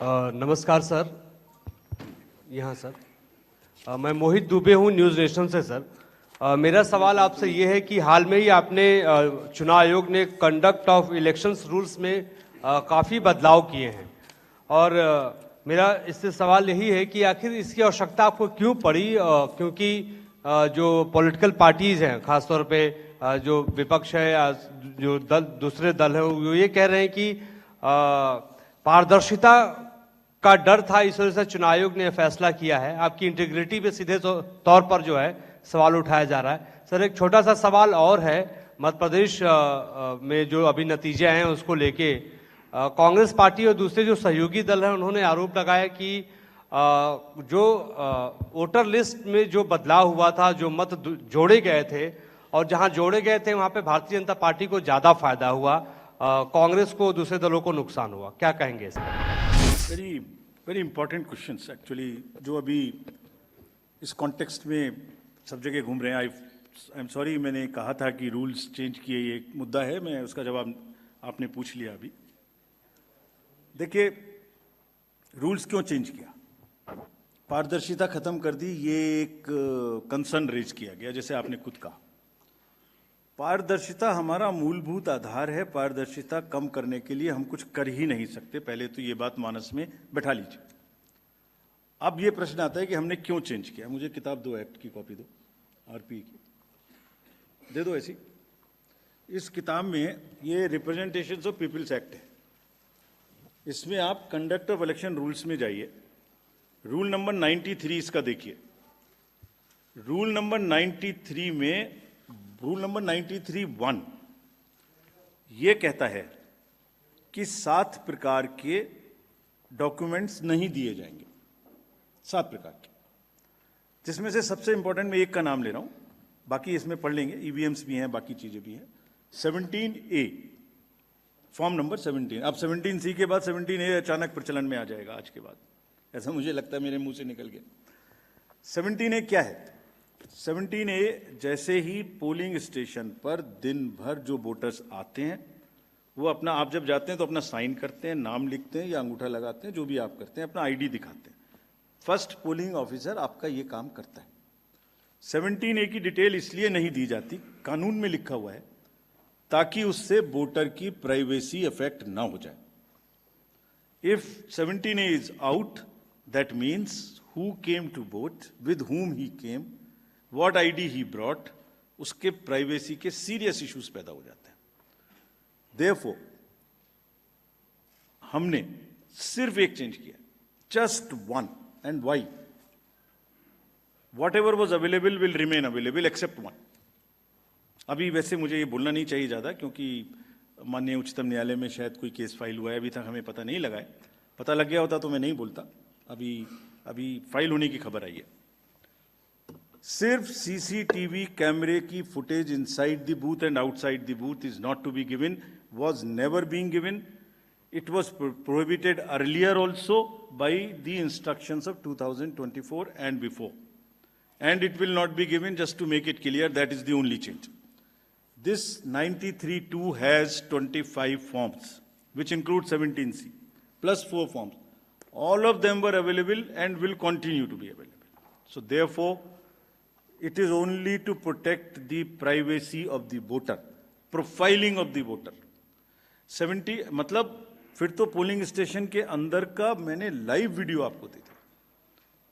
नमस्कार सर। यहाँ सर, मैं मोहित दुबे हूँ न्यूज़ नेशन से सर। मेरा सवाल आपसे ये है कि हाल में ही आपने चुनाव आयोग ने कंडक्ट ऑफ इलेक्शंस रूल्स में काफ़ी बदलाव किए हैं और मेरा इससे सवाल यही है कि आखिर इसकी आवश्यकता आपको क्यों पड़ी, क्योंकि जो पॉलिटिकल पार्टीज़ हैं, खासतौर पे जो विपक्ष है या जो दूसरे दल हैं, वो ये कह रहे हैं कि पारदर्शिता का डर था, इस वजह से चुनाव आयोग ने फैसला किया है। आपकी इंटीग्रिटी पे सीधे तौर पर जो है सवाल उठाया जा रहा है। सर, एक छोटा सा सवाल और है। मध्य प्रदेश में जो अभी नतीजे आए हैं उसको लेके कांग्रेस पार्टी और दूसरे जो सहयोगी दल हैं उन्होंने आरोप लगाया कि जो वोटर लिस्ट में जो बदलाव हुआ था, जो मत जोड़े गए थे और जहां जोड़े गए थे वहां पे भारतीय जनता पार्टी को ज़्यादा फायदा हुआ, कांग्रेस को, दूसरे दलों को नुकसान हुआ। क्या कहेंगे इस पर? Very very important questions actually, जो अभी इस कॉन्टेक्स्ट में सब जगह घूम रहे हैं। आई एम सॉरी, मैंने कहा था कि रूल्स चेंज किए, ये एक मुद्दा है, मैं उसका जवाब आपने पूछ लिया अभी। देखिए, रूल्स क्यों चेंज किया? पारदर्शिता खत्म कर दी, ये एक कंसर्न रेज किया गया, जैसे आपने खुद कहा। पारदर्शिता हमारा मूलभूत आधार है। पारदर्शिता कम करने के लिए हम कुछ कर ही नहीं सकते। पहले तो ये बात मानस में बैठा लीजिए। अब ये प्रश्न आता है कि हमने क्यों चेंज किया। मुझे किताब दो, एक्ट की कॉपी दो, आरपी की दे दो ऐसी। इस किताब में ये रिप्रेजेंटेशंस ऑफ पीपल्स एक्ट है। इसमें आप कंडक्ट ऑफ इलेक्शन रूल्स में जाइए, रूल नंबर 93 इसका देखिए। रूल नंबर 93 में, रूल नंबर 93(1) ये कहता है कि 7 प्रकार के डॉक्यूमेंट्स नहीं दिए जाएंगे। 7 प्रकार के, जिसमें से सबसे इंपॉर्टेंट मैं एक का नाम ले रहा हूं, बाकी इसमें पढ़ लेंगे। ईवीएम्स भी हैं, बाकी चीजें भी हैं। 17A, form number 17। अब 17C के बाद 17A अचानक प्रचलन में आ जाएगा आज के बाद, ऐसा मुझे लगता है, मेरे मुंह से निकल गया। 17A क्या है? 17A, जैसे ही पोलिंग स्टेशन पर दिन भर जो वोटर्स आते हैं, वो अपना, आप जब जाते हैं तो अपना साइन करते हैं, नाम लिखते हैं या अंगूठा लगाते हैं, जो भी आप करते हैं, अपना आईडी दिखाते हैं। फर्स्ट पोलिंग ऑफिसर आपका ये काम करता है। 17A की डिटेल इसलिए नहीं दी जाती, कानून में लिखा हुआ है, ताकि उससे वोटर की प्राइवेसी अफेक्ट ना हो जाए। If 17A is out, that means who came to vote, with whom he came, what ID he brought, उसके प्राइवेसी के सीरियस इश्यूज पैदा हो जाते हैं। Therefore, हमने सिर्फ एक चेंज किया, just one, and why? Whatever was available will remain available except one. अभी वैसे मुझे ये बोलना नहीं चाहिए ज्यादा, क्योंकि माननीय उच्चतम न्यायालय में शायद कोई केस फाइल हुआ है, अभी तक हमें पता नहीं लगा है। पता लग गया होता तो मैं नहीं बोलता। अभी फाइल होने की खबर आई है। सिर्फ सीसीटीवी कैमरे की footage inside the booth and outside the booth is not to be given, was never being given. It was prohibited earlier also by the instructions of 2024 and before, and it will not be given, just to make it clear, that is the only change. This 93(2) has 25 forms, which include 17C, plus 4 forms. All of them were available and will continue to be available. So therefore, it is only to protect the privacy of the voter, profiling of the voter. 70 मतलब फिर तो polling station के अंदर का मैंने live video आपको दे दिया।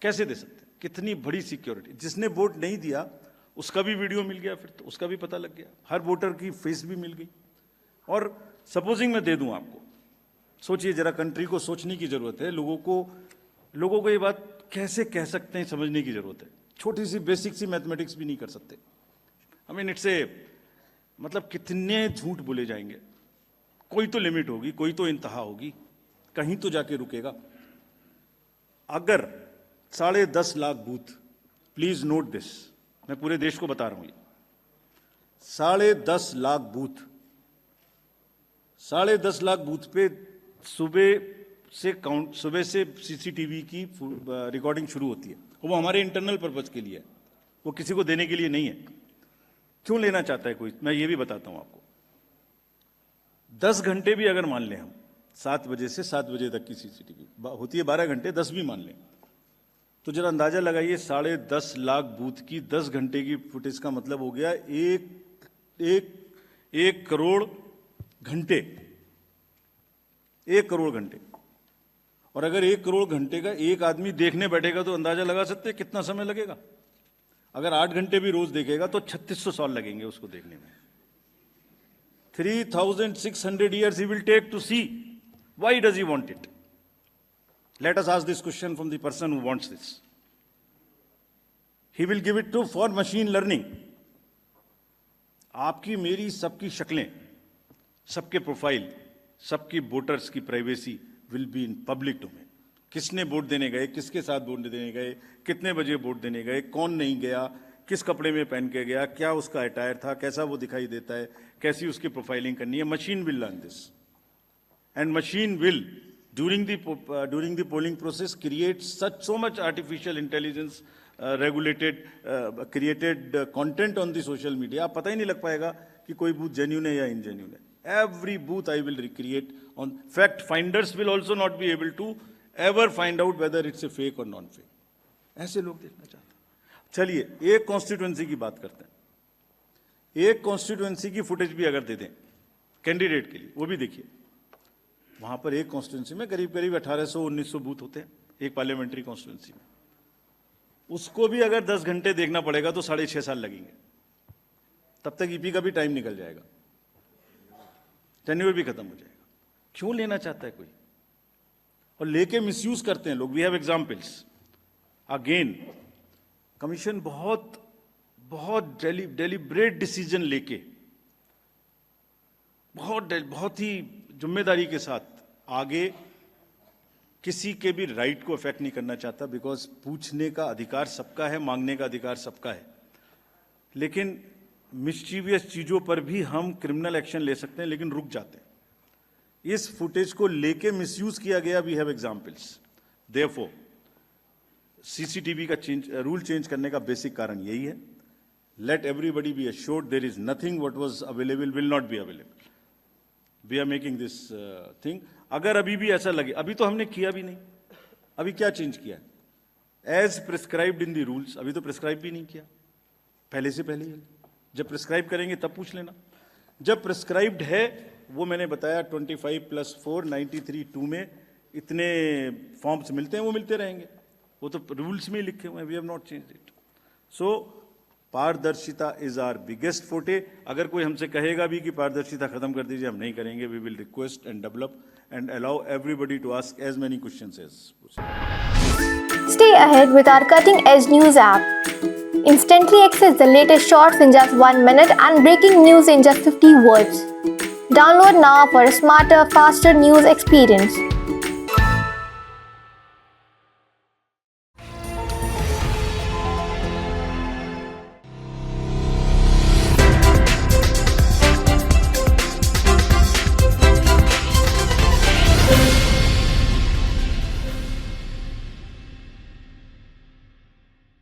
कैसे दे सकते? कितनी बड़ी सिक्योरिटी। जिसने वोट नहीं दिया उसका भी वीडियो मिल गया, फिर तो उसका भी पता लग गया, हर वोटर की फेस भी मिल गई। और सपोजिंग मैं दे दूं आपको, सोचिए जरा, कंट्री को सोचने की जरूरत है। लोगों को ये बात कैसे कह सकते हैं, समझने की जरूरत है। छोटी सी बेसिक सी मैथमेटिक्स भी नहीं कर सकते। आई मीन इट्स मतलब कितने झूठ बोले जाएंगे। कोई तो लिमिट होगी, कोई तो इंतहा होगी, कहीं तो जाके रुकेगा। अगर 10.5 lakh booth, please note this, मैं पूरे देश को बता रहा हूं, 10.5 लाख बूथ, 10.5 लाख बूथ पे सुबह से सीसीटीवी की रिकॉर्डिंग शुरू होती है। वो हमारे इंटरनल पर्पज के लिए है, वो किसी को देने के लिए नहीं है। क्यों लेना चाहता है कोई, मैं ये भी बताता हूं आपको। 10 घंटे भी अगर मान लें हम, 7 बजे से 7 बजे तक की सीसीटीवी होती है 12 घंटे, 10 भी मान लें तो जरा अंदाजा लगाइए 10.5 लाख बूथ की 10 घंटे की फुटेज का मतलब हो गया 1 करोड़ घंटे। 1 करोड़ घंटे। और अगर 1 करोड़ घंटे का एक आदमी देखने बैठेगा तो अंदाजा लगा सकते हैं कितना समय लगेगा। अगर 8 घंटे भी रोज देखेगा तो 3600 साल लगेंगे उसको देखने में। 3600 years he will take to see. Why does he want it? Let us ask this question from the person who wants this. He will give it to for machine learning. आपकी मेरी सबकी शक्लें, सबके प्रोफाइल, सबकी voters की privacy will be in public domain. किसने vote देने गए, किसके साथ वोट देने गए, कितने बजे वोट देने गए, कौन नहीं गया, किस कपड़े में पहन के गया, क्या उसका अटायर था, कैसा वो दिखाई देता है, कैसी उसकी प्रोफाइलिंग करनी है। Machine will learn this and machine will during the polling process create so much artificial intelligence created content on the social media, आप पता ही नहीं लग पाएगा कि कोई बूथ जेन्युइन है या इनजेन्युइन है। Every booth I will recreate on fact finders will also not be able to ever find out whether it's a fake or non fake। ऐसे लोग देखना चाहते हैं। चलिए एक कॉन्स्टिट्यूएंसी की बात करते हैं। एक कॉन्स्टिट्यूएंसी की फुटेज भी अगर दे दें कैंडिडेट के लिए, वो भी देखिए। वहां पर एक कॉन्स्टिट्यूएंसी में करीब 1800-1900 बूथ होते हैं एक पार्लियामेंट्री कॉन्स्टिट्यूएंसी में। उसको भी अगर 10 घंटे देखना पड़ेगा तो 6.5 साल लगेंगे। तब तक ईपी का भी टाइम निकल जाएगा, टेन्योर भी खत्म हो जाएगा। क्यों लेना चाहता है कोई? और लेके मिसयूज करते हैं लोग। We have examples. Again commission बहुत डेलिब्रेट डिसीजन लेके बहुत ही जिम्मेदारी के साथ आगे किसी के भी राइट को अफेक्ट नहीं करना चाहता, बिकॉज पूछने का अधिकार सबका है, मांगने का अधिकार सबका है। लेकिन मिस्चीवियस चीजों पर भी हम क्रिमिनल एक्शन ले सकते हैं, लेकिन रुक जाते हैं। इस फुटेज को लेके मिसयूज किया गया। We have examples. Therefore CCTV का रूल चेंज करने का बेसिक कारण यही है। Let everybody be assured there is nothing what was available will not be available. We are making this thing. अगर अभी भी ऐसा लगे, अभी तो हमने किया भी नहीं, अभी क्या चेंज किया है? As prescribed in the rules. अभी तो प्रिस्क्राइब भी नहीं किया, पहले से पहले ही। जब प्रिस्क्राइब करेंगे तब पूछ लेना। जब प्रिस्क्राइब्ड है, वो मैंने बताया 25+4 93(2) में इतने फॉर्म्स मिलते हैं, वो मिलते रहेंगे। वो तो रूल्स में ही लिखे हुए हैं। We have not changed it. So पारदर्शिता इज आवर बिगेस्ट फोटे। अगर कोई हमसे कहेगा भी कि पारदर्शिता खत्म कर दीजिए, हम नहीं करेंगे। We will request and develop and allow everybody to ask as many questions as possible. Stay ahead with our cutting edge news app. Instantly access the latest shorts in just 1 minute and breaking news in just 50 words. Download now for a smarter, faster news experience.